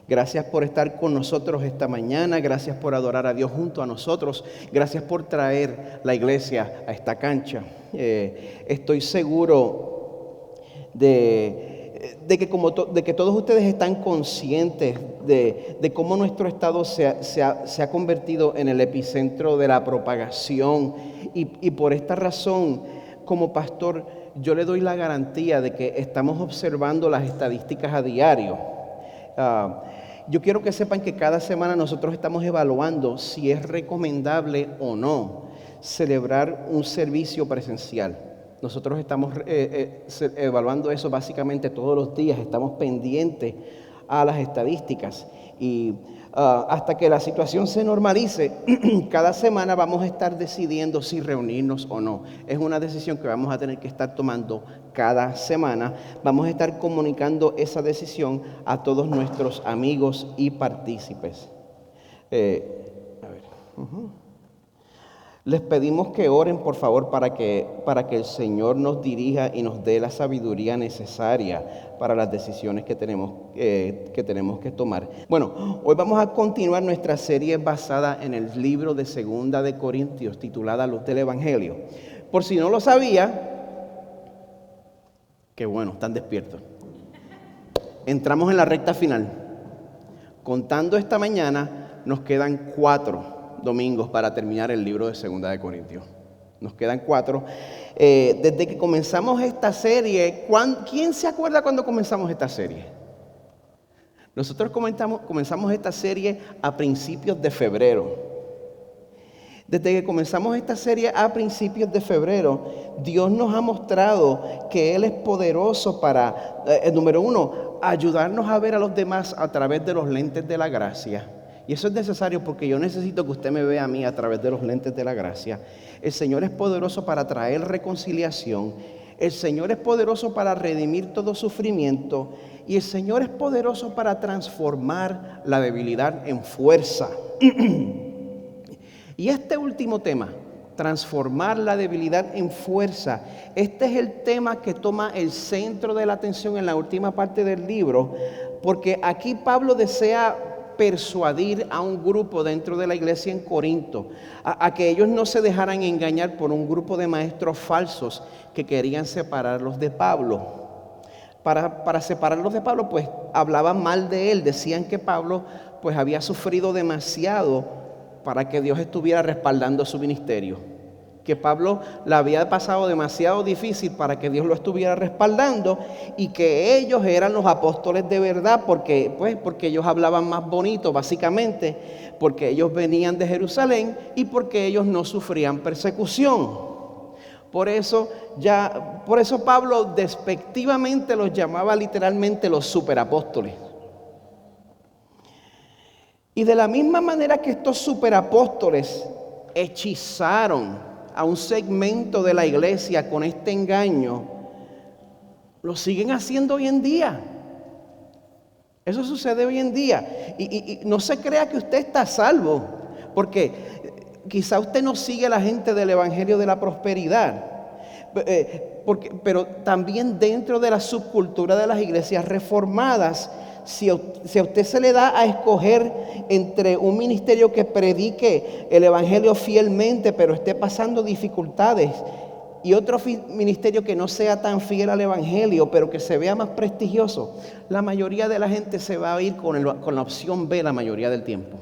Gracias por estar con nosotros esta mañana. Gracias por adorar a Dios junto a nosotros. Gracias por traer la iglesia a esta cancha. Estoy seguro de que todos ustedes están conscientes de cómo nuestro estado se ha convertido en el epicentro de la propagación. Y por esta razón, como pastor, yo le doy la garantía de que estamos observando las estadísticas a diario. Yo quiero que sepan que cada semana nosotros estamos evaluando si es recomendable o no celebrar un servicio presencial. Nosotros estamos evaluando eso básicamente todos los días, estamos pendientes a las estadísticas y hasta que la situación se normalice, cada semana vamos a estar decidiendo si reunirnos o no. Es una decisión que vamos a tener que estar tomando cada semana. Vamos a estar comunicando esa decisión a todos nuestros amigos y partícipes. Les pedimos que oren, por favor, para que el Señor nos dirija y nos dé la sabiduría necesaria para las decisiones que tenemos que tomar. Bueno, hoy vamos a continuar nuestra serie basada en el libro de 2 de Corintios, titulada Luz del Evangelio. Por si no lo sabía, qué bueno, están despiertos. Entramos en la recta final. Contando esta mañana, nos quedan 4 domingos para terminar el libro de 2 de Corintios. Nos quedan 4. Desde que comenzamos esta serie, ¿quién se acuerda cuando comenzamos esta serie? Nosotros comenzamos esta serie a principios de febrero. Desde que comenzamos esta serie a principios de febrero, Dios nos ha mostrado que Él es poderoso para, número 1, ayudarnos a ver a los demás a través de los lentes de la gracia. Y eso es necesario porque yo necesito que usted me vea a mí a través de los lentes de la gracia. El Señor es poderoso para traer reconciliación. El Señor es poderoso para redimir todo sufrimiento. Y el Señor es poderoso para transformar la debilidad en fuerza. Y este último tema, transformar la debilidad en fuerza, este es el tema que toma el centro de la atención en la última parte del libro, porque aquí Pablo desea persuadir a un grupo dentro de la iglesia en Corinto a que ellos no se dejaran engañar por un grupo de maestros falsos que querían separarlos de Pablo. Para separarlos de Pablo, pues hablaban mal de él, decían que Pablo pues había sufrido demasiado para que Dios estuviera respaldando su ministerio, que Pablo la había pasado demasiado difícil para que Dios lo estuviera respaldando y que ellos eran los apóstoles de verdad porque ellos hablaban más bonito, básicamente, porque ellos venían de Jerusalén y porque ellos no sufrían persecución. Por eso Pablo despectivamente los llamaba literalmente los superapóstoles. Y de la misma manera que estos superapóstoles hechizaron a un segmento de la iglesia con este engaño, lo siguen haciendo hoy en día. Eso sucede hoy en día. Y no se crea que usted está a salvo, porque quizá usted no sigue a la gente del Evangelio de la Prosperidad. Pero también dentro de la subcultura de las iglesias reformadas, si a usted se le da a escoger entre un ministerio que predique el evangelio fielmente, pero esté pasando dificultades, y otro ministerio que no sea tan fiel al evangelio, pero que se vea más prestigioso, la mayoría de la gente se va a ir con la opción B la mayoría del tiempo.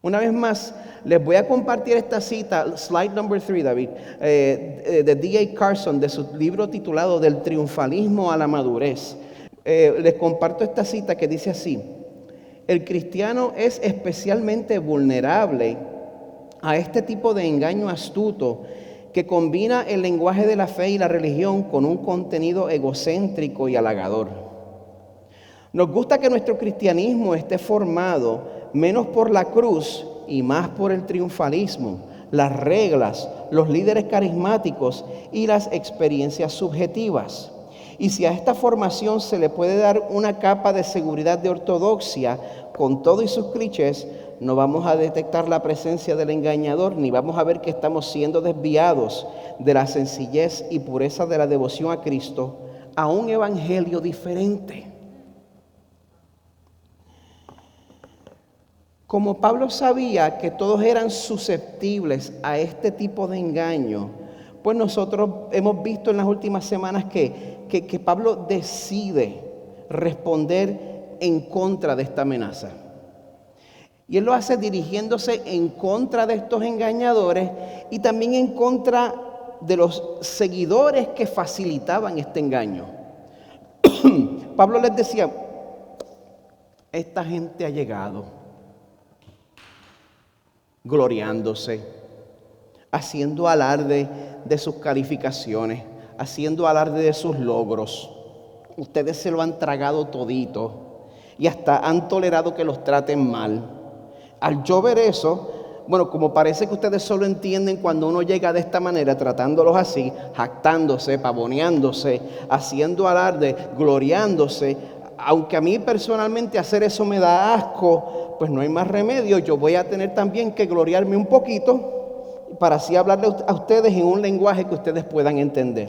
Una vez más, les voy a compartir esta cita, slide number 3, David, de D.A. Carson, de su libro titulado Del triunfalismo a la madurez. Les comparto esta cita que dice así: el cristiano es especialmente vulnerable a este tipo de engaño astuto que combina el lenguaje de la fe y la religión con un contenido egocéntrico y halagador. Nos gusta que nuestro cristianismo esté formado menos por la cruz y más por el triunfalismo, las reglas, los líderes carismáticos y las experiencias subjetivas. Y si a esta formación se le puede dar una capa de seguridad de ortodoxia con todo y sus clichés, no vamos a detectar la presencia del engañador, ni vamos a ver que estamos siendo desviados de la sencillez y pureza de la devoción a Cristo a un evangelio diferente. Como Pablo sabía que todos eran susceptibles a este tipo de engaño, pues nosotros hemos visto en las últimas semanas que Pablo decide responder en contra de esta amenaza. Y él lo hace dirigiéndose en contra de estos engañadores y también en contra de los seguidores que facilitaban este engaño. Pablo les decía, esta gente ha llegado gloriándose, haciendo alarde de sus calificaciones, haciendo alarde de sus logros. Ustedes se lo han tragado todito y hasta han tolerado que los traten mal. Al yo ver eso, bueno, como parece que ustedes solo entienden cuando uno llega de esta manera, tratándolos así, jactándose, pavoneándose, haciendo alarde, gloriándose, aunque a mí personalmente hacer eso me da asco, pues no hay más remedio, yo voy a tener también que gloriarme un poquito para así hablarle a ustedes en un lenguaje que ustedes puedan entender.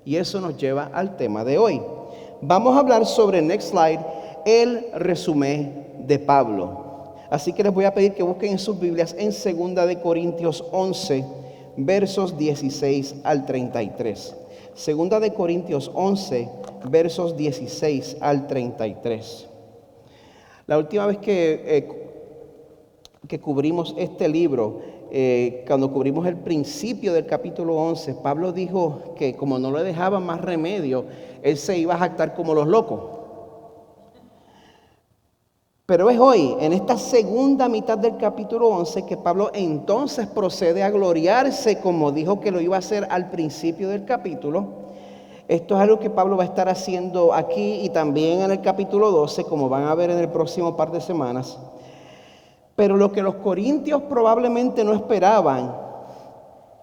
Y eso nos lleva al tema de hoy. Vamos a hablar sobre, next slide, el resumen de Pablo. Así que les voy a pedir que busquen en sus Biblias en 2 de Corintios 11, versos 16 al 33. 2 de Corintios 11, versos 16 al 33. La última vez que cubrimos este libro, cuando cubrimos el principio del capítulo 11, Pablo dijo que como no le dejaba más remedio, él se iba a jactar como los locos. Pero es hoy, en esta segunda mitad del capítulo 11, que Pablo entonces procede a gloriarse como dijo que lo iba a hacer al principio del capítulo. Esto es algo que Pablo va a estar haciendo aquí y también en el capítulo 12, como van a ver en el próximo par de semanas. Pero lo que los corintios probablemente no esperaban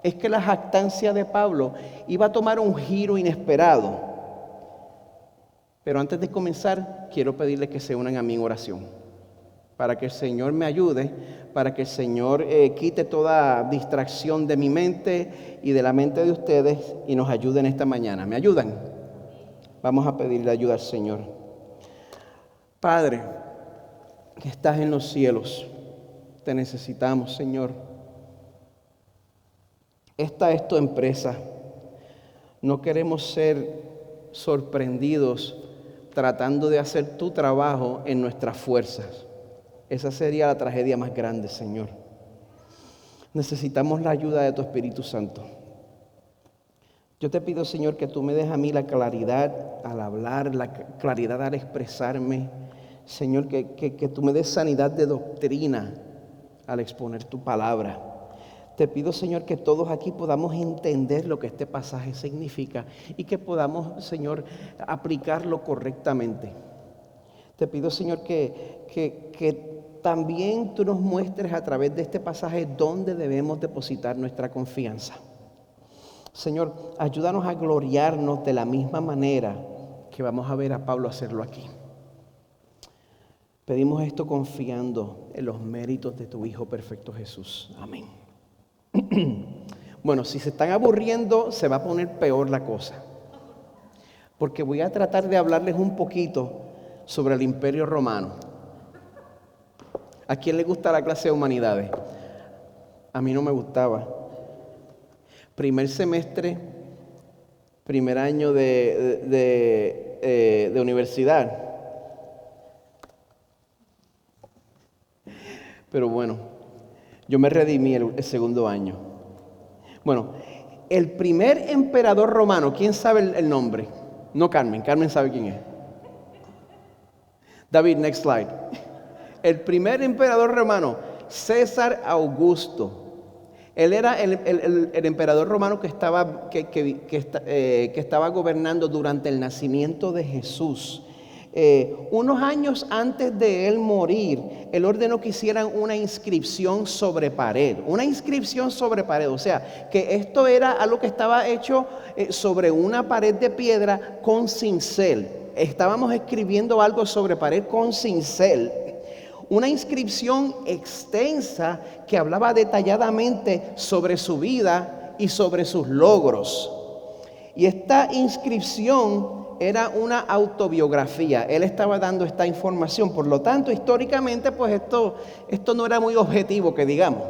es que la jactancia de Pablo iba a tomar un giro inesperado. Pero antes de comenzar, quiero pedirles que se unan a mí en oración, para que el Señor me ayude, para que el Señor quite toda distracción de mi mente y de la mente de ustedes y nos ayude en esta mañana. ¿Me ayudan? Vamos a pedirle ayuda al Señor. Padre, que estás en los cielos, te necesitamos, Señor. Esta es tu empresa. No queremos ser sorprendidos tratando de hacer tu trabajo en nuestras fuerzas. Esa sería la tragedia más grande, Señor. Necesitamos la ayuda de tu Espíritu Santo. Yo te pido, Señor, que tú me des a mí la claridad al hablar, la claridad al expresarme. Señor, que tú me des sanidad de doctrina al exponer tu palabra. Te pido, Señor, que todos aquí podamos entender lo que este pasaje significa y que podamos, Señor, aplicarlo correctamente. Te pido, Señor, que también tú nos muestres a través de este pasaje dónde debemos depositar nuestra confianza. Señor, ayúdanos a gloriarnos de la misma manera que vamos a ver a Pablo hacerlo aquí. Pedimos esto confiando en los méritos de tu Hijo perfecto Jesús. Amén. Bueno, si se están aburriendo, se va a poner peor la cosa. Porque voy a tratar de hablarles un poquito sobre el Imperio Romano. ¿A quién le gusta la clase de humanidades? A mí no me gustaba. Primer semestre, primer año de universidad. Pero bueno, yo me redimí el segundo año. Bueno, el primer emperador romano, ¿quién sabe el nombre? No Carmen, Carmen sabe quién es. David, next slide. El primer emperador romano, César Augusto. Él era el emperador romano que estaba gobernando durante el nacimiento de Jesús. Unos años antes de él morir, él ordenó que hicieran una inscripción sobre pared. Una inscripción sobre pared, o sea, que esto era algo que estaba hecho sobre una pared de piedra con cincel. Estábamos escribiendo algo sobre pared con cincel. Una inscripción extensa que hablaba detalladamente sobre su vida y sobre sus logros. Y esta inscripción era una autobiografía. Él estaba dando esta información. Por lo tanto, históricamente, pues esto no era muy objetivo, que digamos.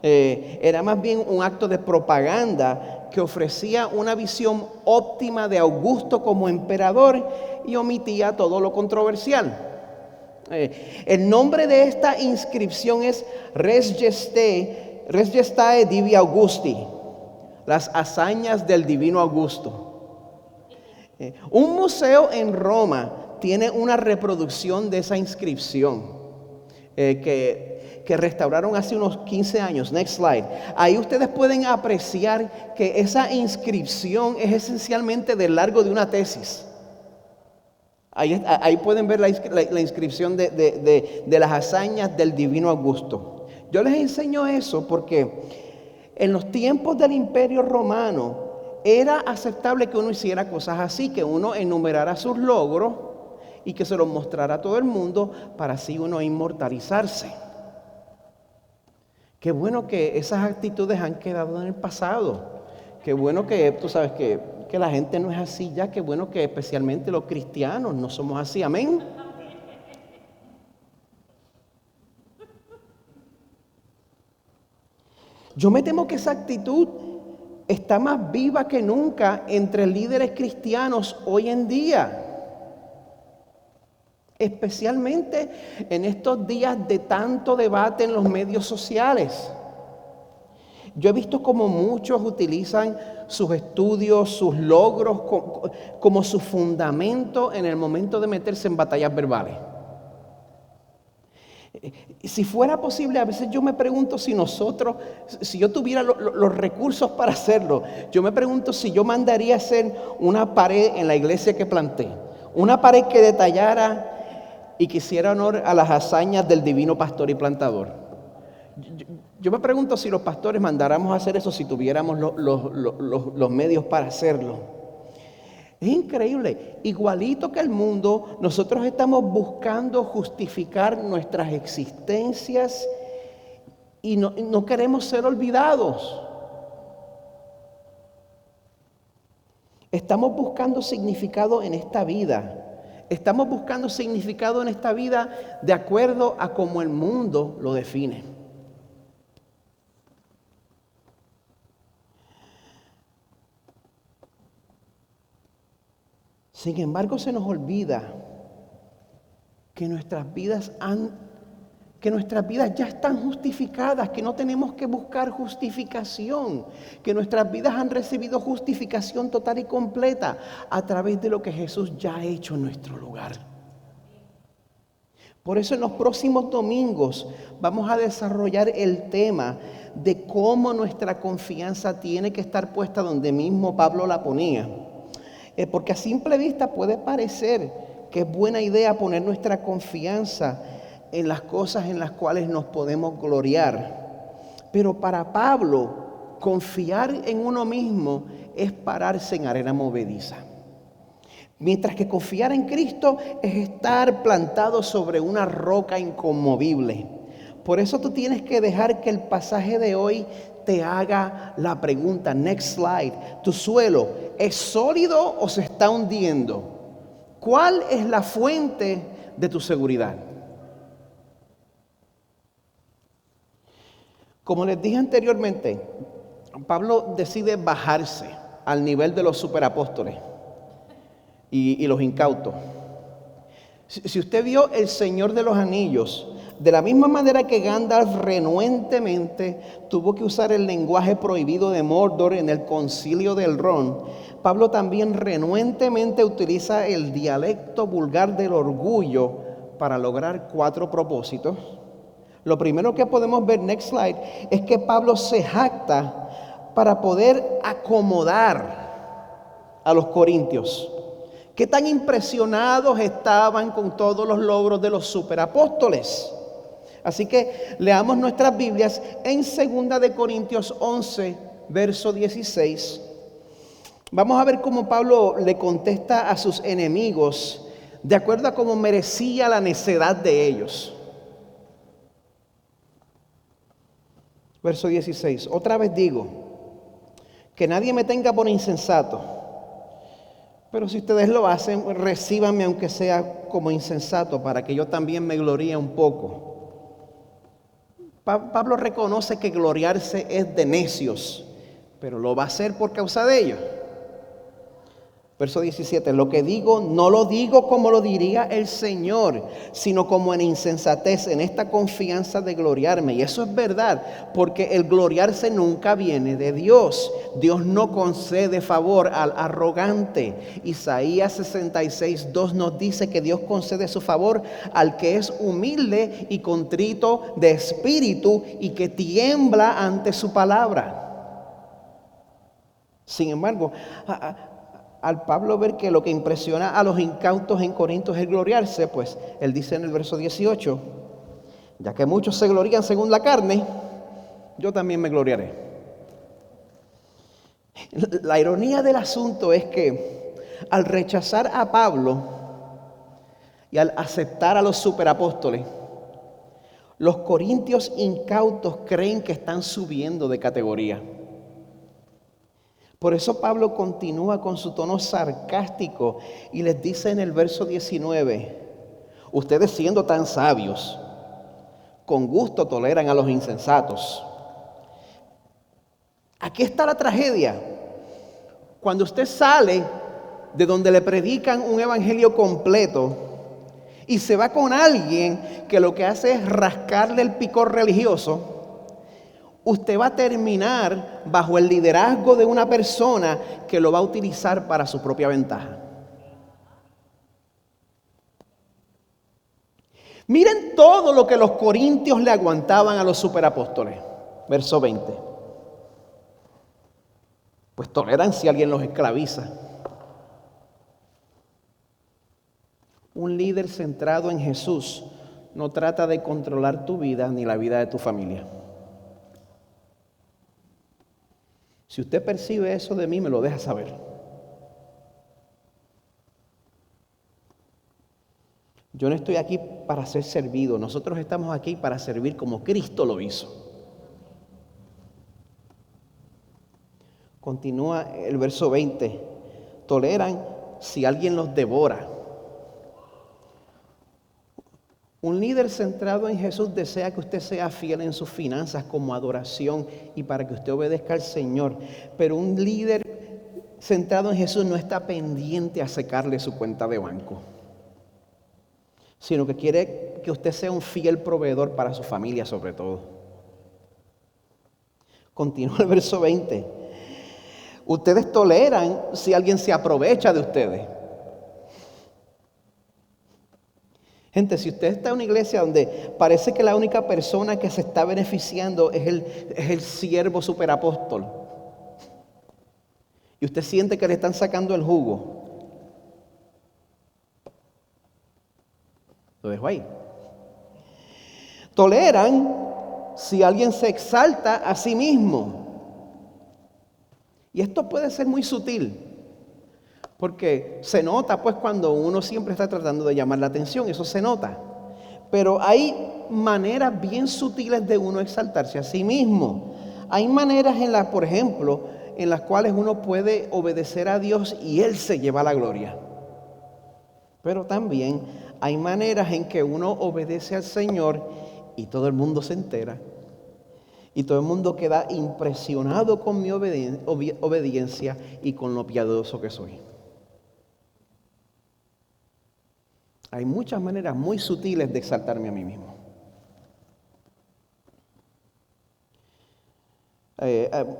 Era más bien un acto de propaganda que ofrecía una visión óptima de Augusto como emperador y omitía todo lo controversial. El nombre de esta inscripción es Res Gestae Divi Augusti, las hazañas del divino Augusto. Un museo en Roma tiene una reproducción de esa inscripción que restauraron hace unos 15 años. Next slide. Ahí ustedes pueden apreciar que esa inscripción es esencialmente del largo de una tesis. Ahí pueden ver la inscripción de las hazañas del divino Augusto. Yo les enseño eso porque en los tiempos del Imperio Romano era aceptable que uno hiciera cosas así, que uno enumerara sus logros y que se los mostrara a todo el mundo para así uno inmortalizarse. Qué bueno que esas actitudes han quedado en el pasado. Qué bueno que tú sabes que la gente no es así ya. Qué bueno que especialmente los cristianos no somos así. Amén. Yo me temo que esa actitud está más viva que nunca entre líderes cristianos hoy en día. Especialmente en estos días de tanto debate en los medios sociales. Yo he visto como muchos utilizan sus estudios, sus logros como su fundamento en el momento de meterse en batallas verbales. Si fuera posible, a veces yo me pregunto si yo tuviera los recursos para hacerlo, yo me pregunto si yo mandaría hacer una pared en la iglesia que planté, una pared que detallara y que hiciera honor a las hazañas del divino pastor y plantador. Yo me pregunto si los pastores mandáramos a hacer eso si tuviéramos los medios para hacerlo. Es increíble, igualito que el mundo, nosotros estamos buscando justificar nuestras existencias y no queremos ser olvidados. Estamos buscando significado en esta vida. Estamos buscando significado en esta vida de acuerdo a cómo el mundo lo define. Sin embargo, se nos olvida que nuestras vidas ya están justificadas, que no tenemos que buscar justificación, que nuestras vidas han recibido justificación total y completa a través de lo que Jesús ya ha hecho en nuestro lugar. Por eso en los próximos domingos vamos a desarrollar el tema de cómo nuestra confianza tiene que estar puesta donde mismo Pablo la ponía. Porque a simple vista puede parecer que es buena idea poner nuestra confianza en las cosas en las cuales nos podemos gloriar. Pero para Pablo, confiar en uno mismo es pararse en arena movediza. Mientras que confiar en Cristo es estar plantado sobre una roca inconmovible. Por eso tú tienes que dejar que el pasaje de hoy te haga la pregunta. Next slide. ¿Tu suelo es sólido o se está hundiendo? ¿Cuál es la fuente de tu seguridad? Como les dije anteriormente, Pablo decide bajarse al nivel de los superapóstoles y los incautos. Si usted vio El Señor de los Anillos, de la misma manera que Gandalf renuentemente tuvo que usar el lenguaje prohibido de Mordor en el Concilio del Ron, Pablo también renuentemente utiliza el dialecto vulgar del orgullo para lograr 4 propósitos. Lo primero que podemos ver, next slide, es que Pablo se jacta para poder acomodar a los corintios. ¿Qué tan impresionados estaban con todos los logros de los superapóstoles? Así que leamos nuestras Biblias en 2 de Corintios 11, verso 16. Vamos a ver cómo Pablo le contesta a sus enemigos de acuerdo a cómo merecía la necedad de ellos. Verso 16. Otra vez digo, que nadie me tenga por insensato. Pero si ustedes lo hacen, recíbanme aunque sea como insensato, para que yo también me gloríe un poco. Pablo reconoce que gloriarse es de necios, pero lo va a hacer por causa de ellos. Verso 17, lo que digo no lo digo como lo diría el Señor, sino como en insensatez, en esta confianza de gloriarme. Y eso es verdad, porque el gloriarse nunca viene de Dios. Dios no concede favor al arrogante. Isaías 66:2 nos dice que Dios concede su favor al que es humilde y contrito de espíritu y que tiembla ante su palabra. Sin embargo, al Pablo ver que lo que impresiona a los incautos en Corinto es el gloriarse, pues él dice en el verso 18, ya que muchos se glorían según la carne, yo también me gloriaré. La ironía del asunto es que al rechazar a Pablo y al aceptar a los superapóstoles, los corintios incautos creen que están subiendo de categoría. Por eso Pablo continúa con su tono sarcástico y les dice en el verso 19, ustedes siendo tan sabios, con gusto toleran a los insensatos. Aquí está la tragedia. Cuando usted sale de donde le predican un evangelio completo y se va con alguien que lo que hace es rascarle el picor religioso, usted va a terminar bajo el liderazgo de una persona que lo va a utilizar para su propia ventaja. Miren todo lo que los corintios le aguantaban a los superapóstoles. Verso 20. Pues toleran si alguien los esclaviza. Un líder centrado en Jesús no trata de controlar tu vida ni la vida de tu familia. Si usted percibe eso de mí, me lo deja saber. Yo no estoy aquí para ser servido. Nosotros estamos aquí para servir como Cristo lo hizo. Continúa el verso 20. Toleran si alguien los devora. Un líder centrado en Jesús desea que usted sea fiel en sus finanzas como adoración y para que usted obedezca al Señor. Pero un líder centrado en Jesús no está pendiente a secarle su cuenta de banco, sino que quiere que usted sea un fiel proveedor para su familia sobre todo. Continúa el verso 20. Ustedes toleran si alguien se aprovecha de ustedes. Gente, si usted está en una iglesia donde parece que la única persona que se está beneficiando es el siervo superapóstol, y usted siente que le están sacando el jugo, lo dejo ahí. Toleran si alguien se exalta a sí mismo. Y esto puede ser muy sutil. Porque se nota pues cuando uno siempre está tratando de llamar la atención, eso se nota. Pero hay maneras bien sutiles de uno exaltarse a sí mismo. Hay maneras por ejemplo, en las cuales uno puede obedecer a Dios y Él se lleva la gloria. Pero también hay maneras en que uno obedece al Señor y todo el mundo se entera. Y todo el mundo queda impresionado con mi obediencia y con lo piadoso que soy. Hay muchas maneras muy sutiles de exaltarme a mí mismo.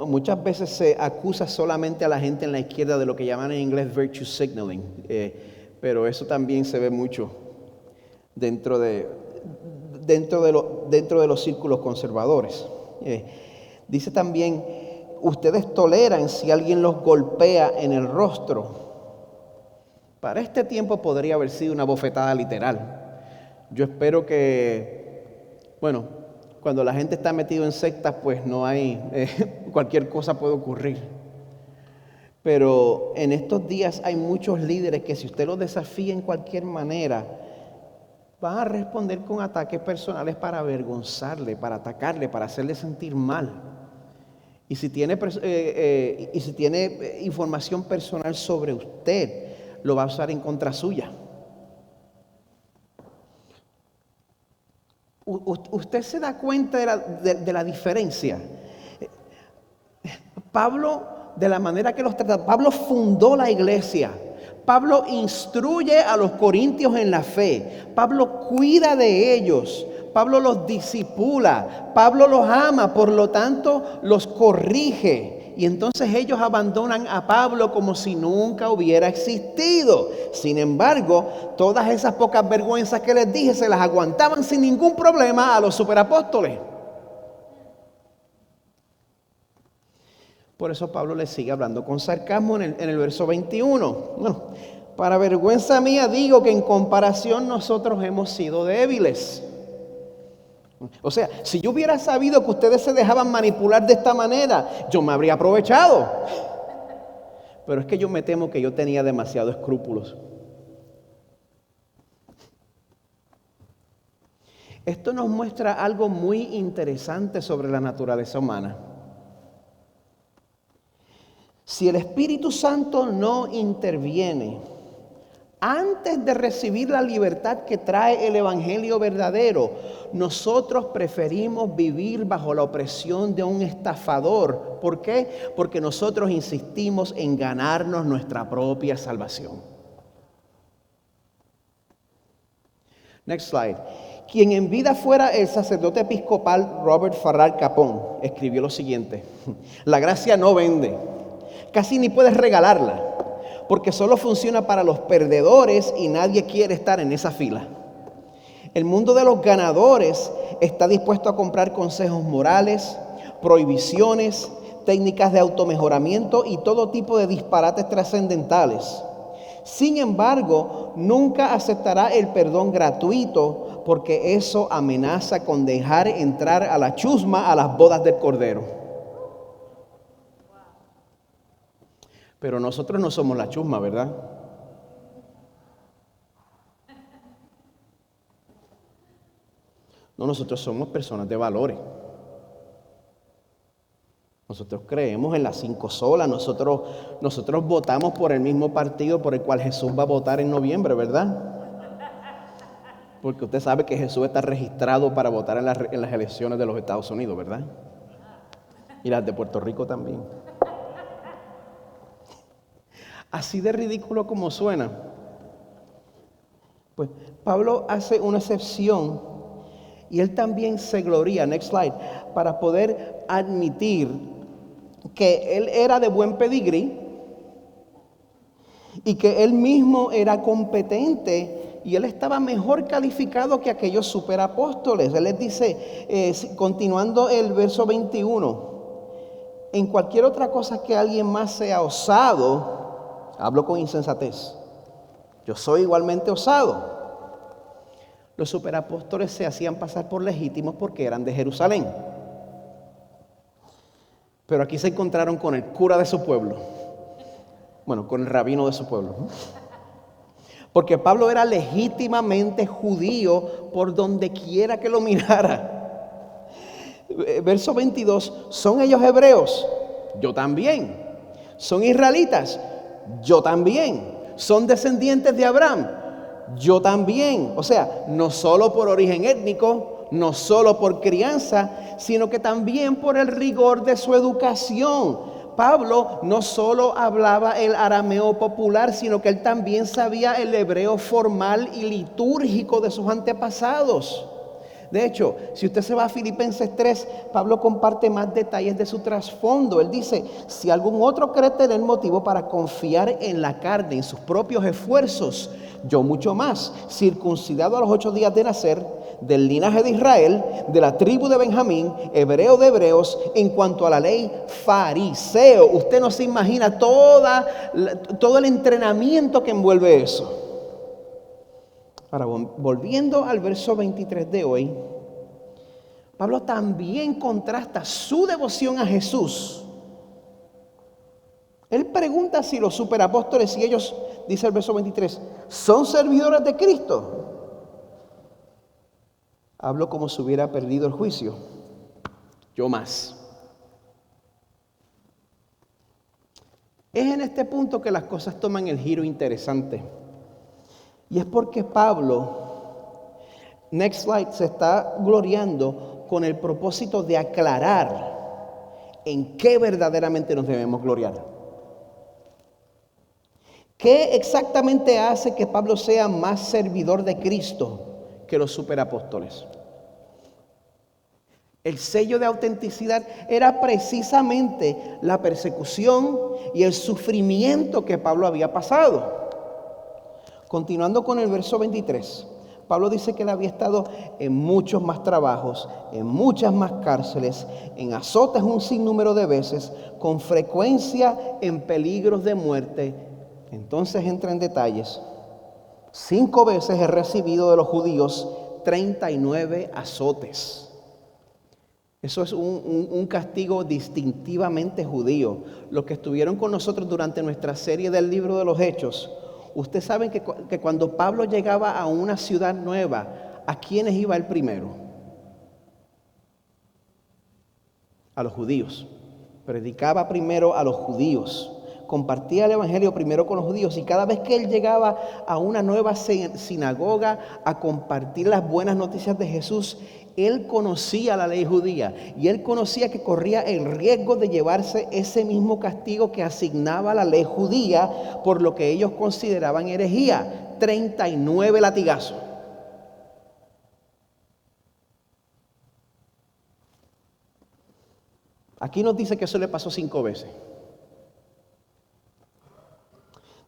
Muchas veces se acusa solamente a la gente en la izquierda de lo que llaman en inglés virtue signaling, pero eso también se ve mucho dentro de los círculos conservadores. Dice también, ustedes toleran si alguien los golpea en el rostro. Para este tiempo podría haber sido una bofetada literal. Yo espero que, cuando la gente está metida en sectas, pues no hay, cualquier cosa puede ocurrir. Pero en estos días hay muchos líderes que si usted los desafía en cualquier manera, van a responder con ataques personales para avergonzarle, para atacarle, para hacerle sentir mal. Y si tiene información personal sobre usted, lo va a usar en contra suya. ¿Usted se da cuenta de la diferencia? Pablo, de la manera que los trata, Pablo fundó la iglesia. Pablo instruye a los corintios en la fe. Pablo cuida de ellos. Pablo los discipula. Pablo los ama, por lo tanto los corrige. Y entonces ellos abandonan a Pablo como si nunca hubiera existido. Sin embargo, todas esas pocas vergüenzas que les dije se las aguantaban sin ningún problema a los superapóstoles. Por eso Pablo les sigue hablando con sarcasmo en el verso 21. Bueno, para vergüenza mía digo que en comparación nosotros hemos sido débiles. O sea, si yo hubiera sabido que ustedes se dejaban manipular de esta manera, yo me habría aprovechado. Pero es que yo me temo que yo tenía demasiados escrúpulos. Esto nos muestra algo muy interesante sobre la naturaleza humana. Si el Espíritu Santo no interviene antes de recibir la libertad que trae el Evangelio verdadero, nosotros preferimos vivir bajo la opresión de un estafador. ¿Por qué? Porque nosotros insistimos en ganarnos nuestra propia salvación. Next slide. Quien en vida fuera el sacerdote episcopal Robert Farrar Capón escribió lo siguiente: la gracia no vende. Casi ni puedes regalarla, porque solo funciona para los perdedores y nadie quiere estar en esa fila. El mundo de los ganadores está dispuesto a comprar consejos morales, prohibiciones, técnicas de automejoramiento y todo tipo de disparates trascendentales. Sin embargo, nunca aceptará el perdón gratuito, porque eso amenaza con dejar entrar a la chusma a las bodas del Cordero. Pero nosotros no somos la chusma, ¿verdad? No, nosotros somos personas de valores. Nosotros creemos en las 5 solas. Nosotros votamos por el mismo partido por el cual Jesús va a votar en noviembre, ¿verdad? Porque usted sabe que Jesús está registrado para votar en las elecciones de los Estados Unidos, ¿verdad? Y las de Puerto Rico también. Así de ridículo como suena, pues Pablo hace una excepción y él también se gloría, next slide, para poder admitir que él era de buen pedigrí y que él mismo era competente y él estaba mejor calificado que aquellos superapóstoles. Él les dice, continuando el verso 21, en cualquier otra cosa que alguien más sea osado, hablo con insensatez, yo soy igualmente osado. Los superapóstoles se hacían pasar por legítimos porque eran de Jerusalén. Pero aquí se encontraron con el cura de su pueblo. Bueno, con el rabino de su pueblo. Porque Pablo era legítimamente judío por donde quiera que lo mirara. Verso 22, ¿son ellos hebreos? Yo también. ¿Son israelitas? Yo también. ¿Son descendientes de Abraham? Yo también. O sea, no solo por origen étnico, no solo por crianza, sino que también por el rigor de su educación. Pablo no solo hablaba el arameo popular, sino que él también sabía el hebreo formal y litúrgico de sus antepasados. De hecho, si usted se va a Filipenses 3, Pablo comparte más detalles de su trasfondo. Él dice, si algún otro cree tener motivo para confiar en la carne, en sus propios esfuerzos, yo mucho más, circuncidado a los 8 días de nacer, del linaje de Israel, de la tribu de Benjamín, hebreo de hebreos, en cuanto a la ley, fariseo. Usted no se imagina todo el entrenamiento que envuelve eso. Ahora, volviendo al verso 23 de hoy, Pablo también contrasta su devoción a Jesús. Él pregunta si los superapóstoles, si ellos, dice el verso 23, son servidores de Cristo. Hablo como si hubiera perdido el juicio. Yo más. Es en este punto que las cosas toman el giro interesante. Y es porque Pablo, next slide, se está gloriando con el propósito de aclarar en qué verdaderamente nos debemos gloriar. ¿Qué exactamente hace que Pablo sea más servidor de Cristo que los superapóstoles? El sello de autenticidad era precisamente la persecución y el sufrimiento que Pablo había pasado. Continuando con el verso 23, Pablo dice que él había estado en muchos más trabajos, en muchas más cárceles, en azotes un sinnúmero de veces, con frecuencia en peligros de muerte. Entonces entra en detalles. 5 veces he recibido de los judíos 39 azotes. Eso es un castigo distintivamente judío. Los que estuvieron con nosotros durante nuestra serie del libro de los Hechos, ustedes saben que cuando Pablo llegaba a una ciudad nueva, ¿a quiénes iba él primero? A los judíos. Predicaba primero a los judíos. Compartía el evangelio primero con los judíos, y cada vez que él llegaba a una nueva sinagoga a compartir las buenas noticias de Jesús, él conocía la ley judía y él conocía que corría el riesgo de llevarse ese mismo castigo que asignaba la ley judía por lo que ellos consideraban herejía: 39 latigazos. Aquí nos dice que eso le pasó 5 veces.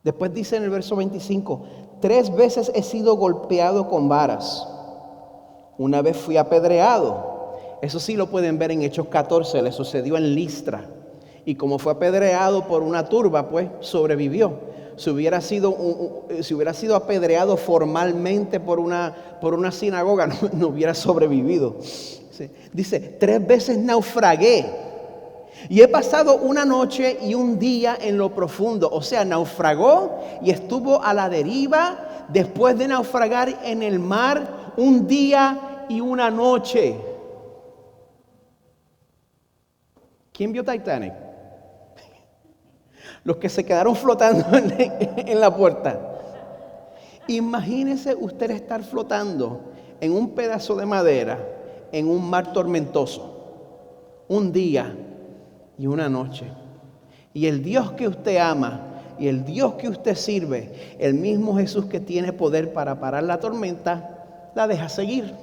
Después dice en el verso 25, 3 veces he sido golpeado con varas. Una vez fui apedreado. Eso sí lo pueden ver en Hechos 14, le sucedió en Listra. Y como fue apedreado por una turba, pues sobrevivió. Si hubiera sido apedreado formalmente por una sinagoga, no hubiera sobrevivido. Dice, 3 veces naufragué. Y he pasado una noche y un día en lo profundo. O sea, naufragó y estuvo a la deriva después de naufragar en el mar un día y una noche. ¿Quién vio Titanic? Los que se quedaron flotando en la puerta. Imagínese usted estar flotando en un pedazo de madera en un mar tormentoso. Un día y una noche. Y el Dios que usted ama y el Dios que usted sirve, el mismo Jesús que tiene poder para parar la tormenta, la deja seguir.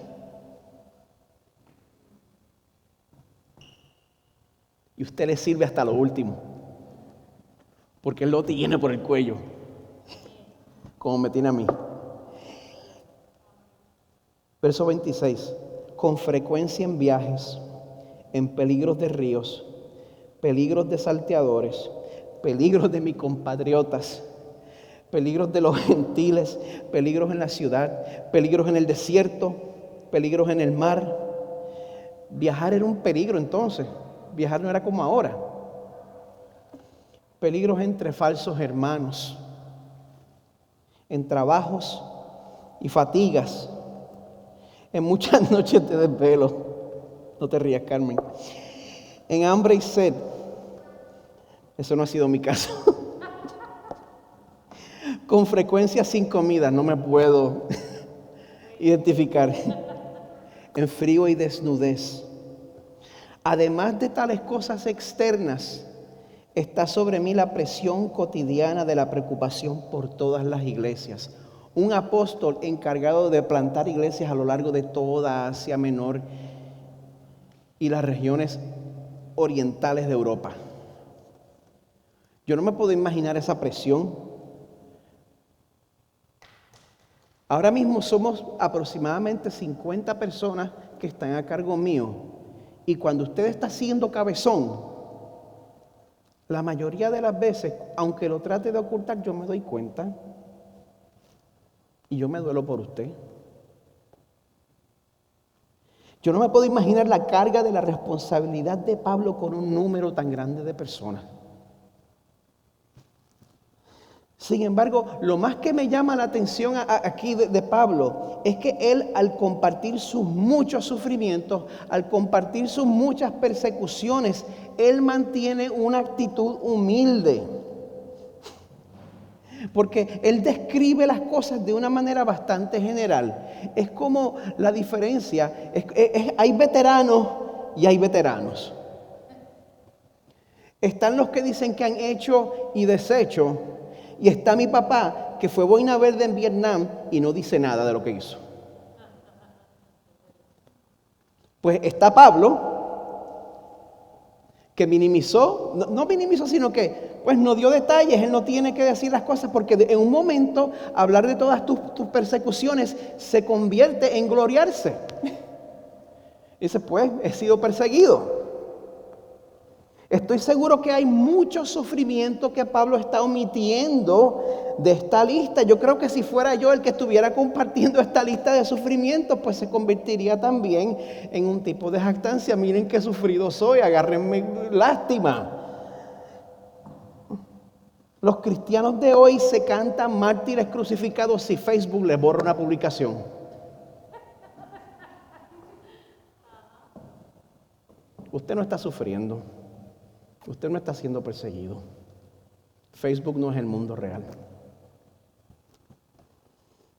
Y usted le sirve hasta lo último, porque Él lo tiene por el cuello, como me tiene a mí. Verso 26. Con frecuencia en viajes, en peligros de ríos, peligros de salteadores, peligros de mis compatriotas, peligros de los gentiles, peligros en la ciudad, peligros en el desierto, peligros en el mar. Viajar era un peligro entonces, viajar no era como ahora. Peligros entre falsos hermanos, en trabajos y fatigas, en muchas noches de desvelo. No te rías, Carmen. En hambre y sed. Eso no ha sido mi caso. Con frecuencia sin comida, no me puedo identificar. En frío y desnudez. Además de tales cosas externas, está sobre mí la presión cotidiana de la preocupación por todas las iglesias. Un apóstol encargado de plantar iglesias a lo largo de toda Asia Menor y las regiones orientales de Europa. Yo no me puedo imaginar esa presión. Ahora mismo somos aproximadamente 50 personas que están a cargo mío. Y cuando usted está siendo cabezón, la mayoría de las veces, aunque lo trate de ocultar, yo me doy cuenta. Y yo me duelo por usted. Yo no me puedo imaginar la carga de la responsabilidad de Pablo con un número tan grande de personas. Sin embargo, lo más que me llama la atención aquí de Pablo es que él, al compartir sus muchos sufrimientos, al compartir sus muchas persecuciones, él mantiene una actitud humilde. Porque él describe las cosas de una manera bastante general. Es como la diferencia, hay veteranos y hay veteranos. Están los que dicen que han hecho y deshecho, y está mi papá, que fue boina verde en Vietnam y no dice nada de lo que hizo. Pues está Pablo, que minimizó, no minimizó, sino que pues no dio detalles. Él no tiene que decir las cosas porque en un momento hablar de todas tus persecuciones se convierte en gloriarse. Dice, pues he sido perseguido. Estoy seguro que hay mucho sufrimiento que Pablo está omitiendo de esta lista. Yo creo que si fuera yo el que estuviera compartiendo esta lista de sufrimientos, pues se convertiría también en un tipo de jactancia. Miren qué sufrido soy, agárrenme lástima. Los cristianos de hoy se cantan mártires crucificados si Facebook les borra una publicación. Usted no está sufriendo. Usted no está siendo perseguido. Facebook no es el mundo real.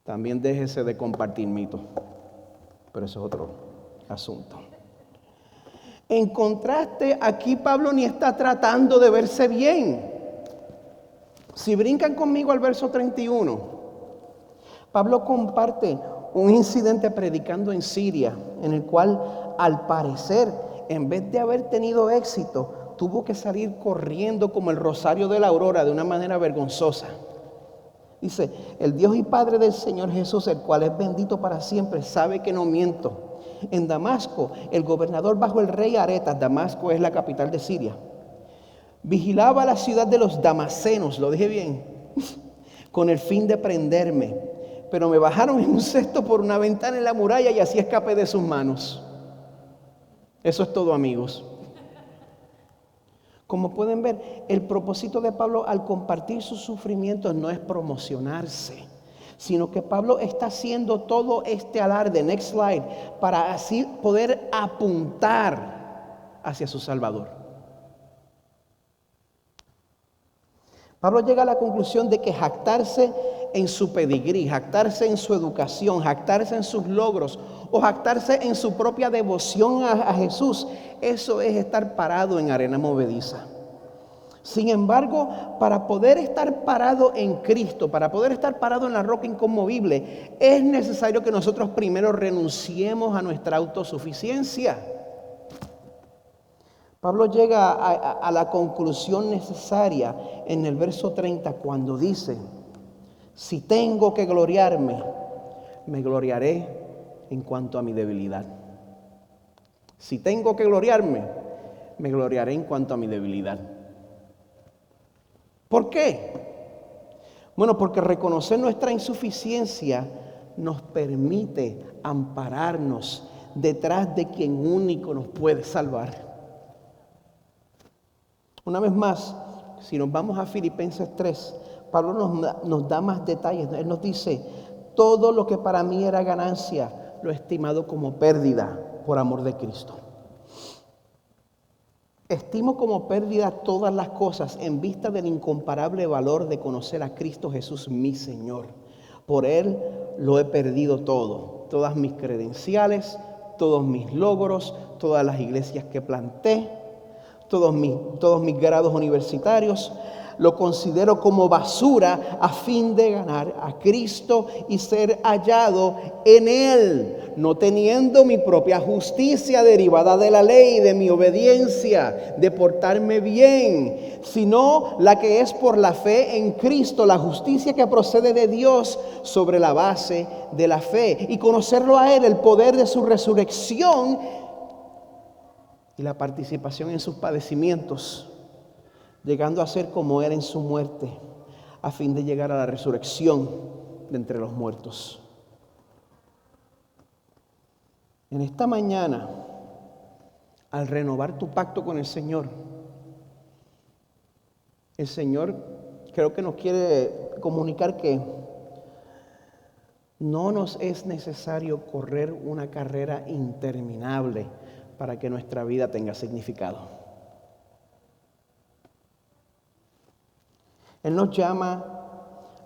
También déjese de compartir mitos, pero eso es otro asunto. En contraste, aquí Pablo ni está tratando de verse bien. Si brincan conmigo al verso 31, Pablo comparte un incidente predicando en Siria, en el cual, al parecer, en vez de haber tenido éxito, tuvo que salir corriendo como el rosario de la aurora de una manera vergonzosa. Dice, el Dios y Padre del Señor Jesús, el cual es bendito para siempre, sabe que no miento. En Damasco, el gobernador bajo el rey Aretas, Damasco es la capital de Siria, vigilaba la ciudad de los damasenos, lo dije bien, con el fin de prenderme. Pero me bajaron en un cesto por una ventana en la muralla y así escapé de sus manos. Eso es todo, amigos. Como pueden ver, el propósito de Pablo al compartir sus sufrimientos no es promocionarse, sino que Pablo está haciendo todo este alarde, next slide, para así poder apuntar hacia su Salvador. Pablo llega a la conclusión de que jactarse en su pedigrí, jactarse en su educación, jactarse en sus logros o jactarse en su propia devoción a Jesús, eso es estar parado en arena movediza. Sin embargo, para poder estar parado en Cristo, para poder estar parado en la roca inconmovible, es necesario que nosotros primero renunciemos a nuestra autosuficiencia. Pablo llega a la conclusión necesaria en el verso 30 cuando dice, si tengo que gloriarme, me gloriaré en cuanto a mi debilidad. Si tengo que gloriarme, me gloriaré en cuanto a mi debilidad. ¿Por qué? Bueno, porque reconocer nuestra insuficiencia nos permite ampararnos detrás de quien único nos puede salvar. Una vez más, si nos vamos a Filipenses 3, Pablo nos da más detalles. Él nos dice, todo lo que para mí era ganancia, lo he estimado como pérdida por amor de Cristo. Estimo como pérdida todas las cosas en vista del incomparable valor de conocer a Cristo Jesús, mi Señor. Por Él lo he perdido todo, todas mis credenciales, todos mis logros, todas las iglesias que planté, todos mis grados universitarios. Lo considero como basura a fin de ganar a Cristo y ser hallado en Él, no teniendo mi propia justicia derivada de la ley, de mi obediencia, de portarme bien, sino la que es por la fe en Cristo, la justicia que procede de Dios sobre la base de la fe, y conocerlo a Él, el poder de su resurrección y la participación en sus padecimientos, llegando a ser como Él en su muerte, a fin de llegar a la resurrección de entre los muertos. En esta mañana, al renovar tu pacto con el Señor creo que nos quiere comunicar que no nos es necesario correr una carrera interminable para que nuestra vida tenga significado. Él nos llama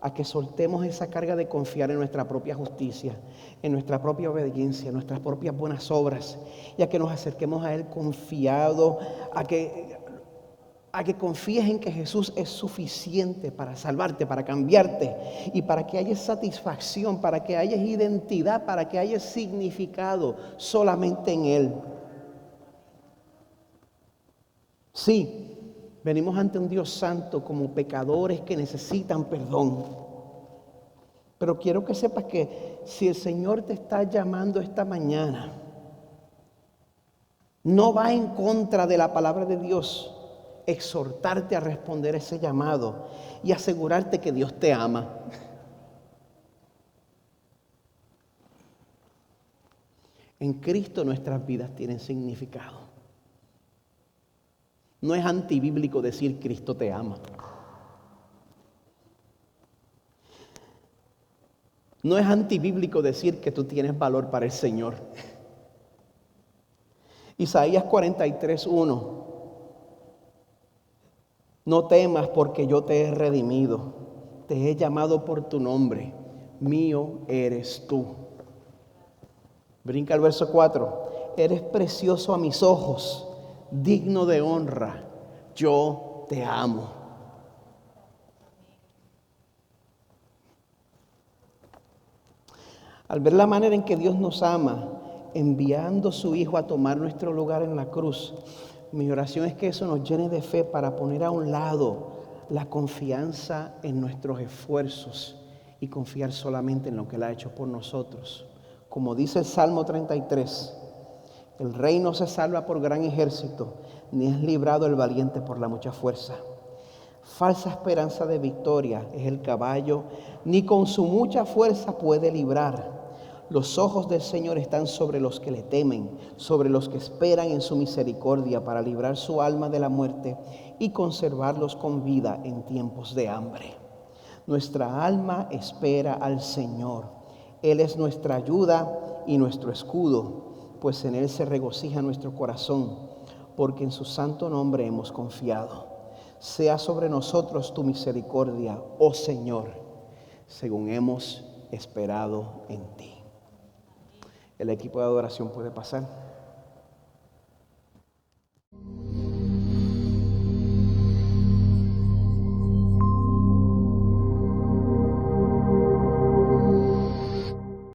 a que soltemos esa carga de confiar en nuestra propia justicia, en nuestra propia obediencia, en nuestras propias buenas obras, y a que nos acerquemos a Él confiado, a que confíes en que Jesús es suficiente para salvarte, para cambiarte, y para que haya satisfacción, para que haya identidad, para que haya significado solamente en Él. Sí, venimos ante un Dios santo como pecadores que necesitan perdón. Pero quiero que sepas que si el Señor te está llamando esta mañana, no va en contra de la palabra de Dios exhortarte a responder ese llamado y asegurarte que Dios te ama. En Cristo nuestras vidas tienen significado. No es antibíblico decir Cristo te ama. No es antibíblico decir que tú tienes valor para el Señor. Isaías 43:1. No temas porque yo te he redimido, te he llamado por tu nombre, mío eres tú. Brinca al verso 4. Eres precioso a mis ojos, digno de honra, yo te amo. Al ver la manera en que Dios nos ama, enviando a su Hijo a tomar nuestro lugar en la cruz, mi oración es que eso nos llene de fe para poner a un lado la confianza en nuestros esfuerzos y confiar solamente en lo que Él ha hecho por nosotros. Como dice el Salmo 33, el rey no se salva por gran ejército, ni es librado el valiente por la mucha fuerza. Falsa esperanza de victoria es el caballo, ni con su mucha fuerza puede librar. Los ojos del Señor están sobre los que le temen, sobre los que esperan en su misericordia para librar su alma de la muerte y conservarlos con vida en tiempos de hambre. Nuestra alma espera al Señor. Él es nuestra ayuda y nuestro escudo, pues en Él se regocija nuestro corazón, porque en su santo nombre hemos confiado. Sea sobre nosotros tu misericordia, oh Señor, según hemos esperado en ti. El equipo de adoración puede pasar.